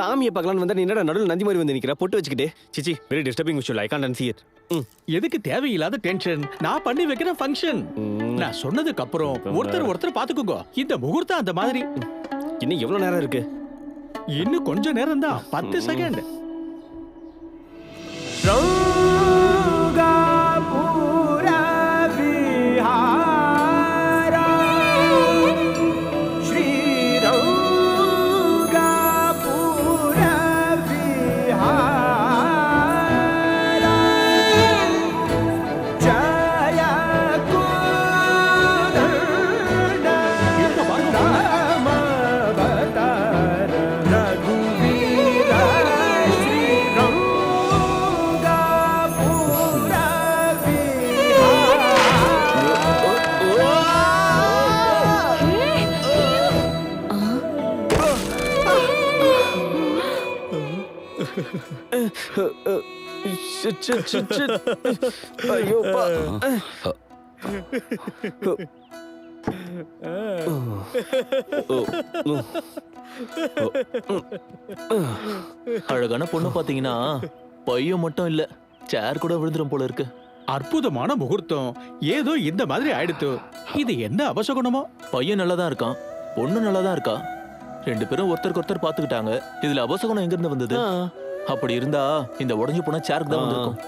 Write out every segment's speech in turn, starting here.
சாமியை பார்க்கலான்னு வந்தா நீ என்னடா நடுவில் நந்தி மாதிரி வந்து நிக்கிற பொட்டு வச்சுக்கிட்டு சிச்சி வெரி டிஸ்டர்பிங் விஷயம் ஐ கான்ட் see it. எதுக்கு தேவையில்லாத டென்ஷன்? நான் பண்ணி வைக்கிற ஃபங்க்ஷன். நான் சொன்னதுக்கு அப்புறம் ஒருத்தர் பாத்துக்கோங்க. இந்த முகூர்த்தம் அந்த மாதிரி. இன்னும் எவ்வளவு நேரம் இருக்கு? இன்னும் கொஞ்ச நேரம் தான், 10 செகண்ட். ஐயோப்பா. அழகான பொண்ணு பாத்தீங்கன்னா பையன் மட்டும் இல்ல, சேர் கூட விழுந்துரும் போல இருக்கு. அற்புதமான முகூர்த்தம். ஏதோ இந்த மாதிரி ஆயிடுத்து. இது என்ன அவசகுணமோ? பையன் நல்லா தான் இருக்கான், பொண்ணு நல்லா தான் இருக்கா. 2 பேரும் ஒருத்தருக்கு ஒருத்தர் பாத்துக்கிட்டாங்க. இதுல அபசகுணம் எங்க இருந்து வந்தது? அப்படி இருந்தா இந்த உடைஞ்சு போன சேருக்கு தான் வந்திருக்கும்.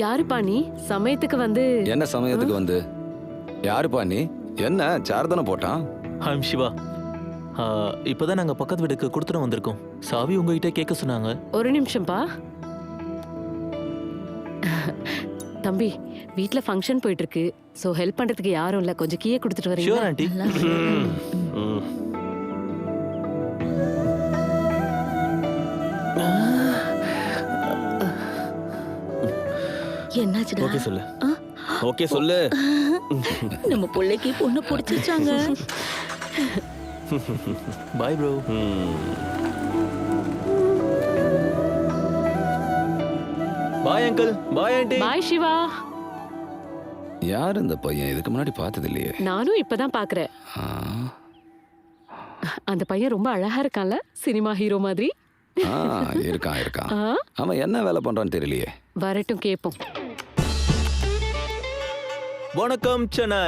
யாருப்பா நீ? சமயத்துக்கு வந்து என்ன சமயத்துக்கு வந்து? யாருப்பா நீ? என்ன சேர் தானே போட்டான்? ஐம் சிவா. இப்பதான் நாங்க பக்கத்து வீட்டுக்கு கொடுத்துட்டு வந்திருக்கோம். சாவி உங்ககிட்ட கேட்க சொன்னாங்க. ஒரு நிமிஷம்ப்பா. தம்பி, வீட்ல ஃபங்க்ஷன் போயிட்டு இருக்கு. சோ ஹெல்ப் பண்றதுக்கு யாரும் இல்ல. கொஞ்சம் கீயை கொடுத்துட்டு வரீங்களா? Sure aunty. என்னாச்சுடா? ஓகே சொல்லு. ஓகே சொல்லு. நம்ம பிள்ளைக்கு பொண்ணு பிடிச்சிச்சாங்க. Bye bro. Bye uncle. Bye aunty. Bye Siva. யார் இந்த பையன்? இதுக்கு முன்னாடி பார்த்தது இல்லையே. நானும் இப்பதான் பாக்குறேன். அந்த பையன் ரொம்ப அழகா இருக்கான்ல, சினிமா ஹீரோ மாதிரி. இருக்கான். அவன் என்ன வேலை பண்றான்னு தெரியலையே. வரட்டும் கேப்போம். வணக்கம் சென்னை.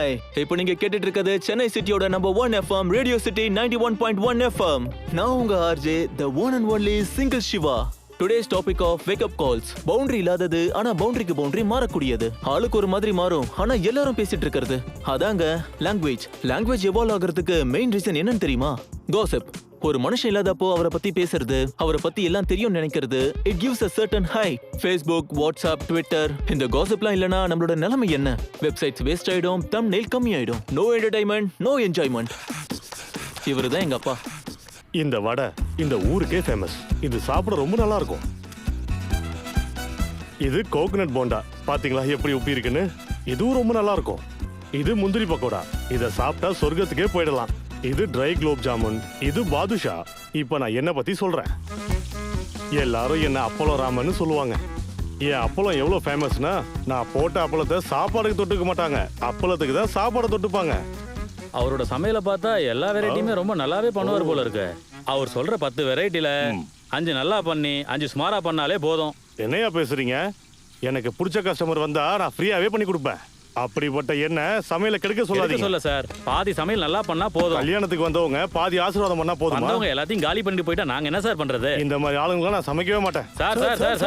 இப்போ நீங்க கேட்டுட்டு இருக்கிறது சென்னை சிட்டியோட number 1 FM radio city 91.1 FM. நான் உங்க RJ the one and only single Siva. Today's topic of wake up calls. Boundary இல்லாதது, ஆனா பவுண்டரிக்கு பவுண்டரி மாறக்கூடியது. ஆளுக்கு ஒரு மாதிரி மாறும், ஆனா எல்லாரும் பேசிட்டு இருக்கிறது அதாங்க லாங்குவேஜ் எவால்வ் ஆகிறதுக்கு மெயின் ரீசன் என்னன்னு தெரியுமா? காசிப். ஒரு மனுஷன் இல்லாதப்போ அவரை பத்தி பேசுறது, அவரை பத்தி எல்லாம் தெரியும் நினைக்கிறது, it gives a certain high. Facebook, WhatsApp, Twitter, இந்த காசிப்லாம் இல்லனா நம்மளோட நிலைமை என்ன? வெப்சைட்ஸ் வேஸ்ட் ஆயிடும், தம்ப்நெயில் கம்மி ஆயிடும். No entertainment, no enjoyment. இவருதான் எங்க அப்பா. இந்த வடை இந்த ஊருக்கே ஃபேமஸ். இது சாப்பிட ரொம்ப நல்லா இருக்கும். இது கோகனட் போண்டா. பாத்தீங்களா எப்படி உப்பி இருக்குன்னு? இதுவும் ரொம்ப நல்லா இருக்கும். இது முந்திரி பக்கோடா. இத சாப்பிட்டா சொர்க்கத்துக்கே போயிடலாம். இது ட்ரை குலோப் ஜாமுன். இது பாதுஷா. இப்ப நான் என்ன பத்தி சொல்றேன். எல்லாரும் என்ன அப்பளம் ராமன்னு சொல்லுவாங்க. என் அப்பளம் எவ்வளவு ஃபேமஸ்னா, நான் போட்ட அப்பளத்தை சாப்பாடுக்கு தொட்டுக்க மாட்டாங்க, அப்பளத்துக்கு தான் சாப்பாடை தொட்டுப்பாங்க. அவரோட சமையலை பார்த்தா எல்லா வெரைட்டியுமே ரொம்ப நல்லாவே பண்ணுவார் போல இருக்கு. அவர் சொல்ற 10 வெரைட்டில 5 நல்லா பண்ணி 5 சுமாரா பண்ணாலே போதும். என்னையா பேசுறீங்க? எனக்கு பிடிச்ச கஸ்டமர் வந்தா நான் ஃப்ரீயாவே பண்ணி கொடுப்பேன். அப்படிப்பட்ட என்ன சமையல கெடுக்க சொல்லாதீங்க. சொல்ல சார், பாதி சமையல் நல்லா பண்ணா போதும். கல்யாணத்துக்கு வந்தவங்க பாதி ஆசீர்வாதம் பண்ணா போதும். வந்தவங்க எல்லாத்தையும் காலி பண்ணிட்டு போயிட்டா நாங்க என்ன சார் பண்றது? இந்த மாதிரி ஆளுங்களை நான் சமைக்கவே மாட்டேன். Sir sir sir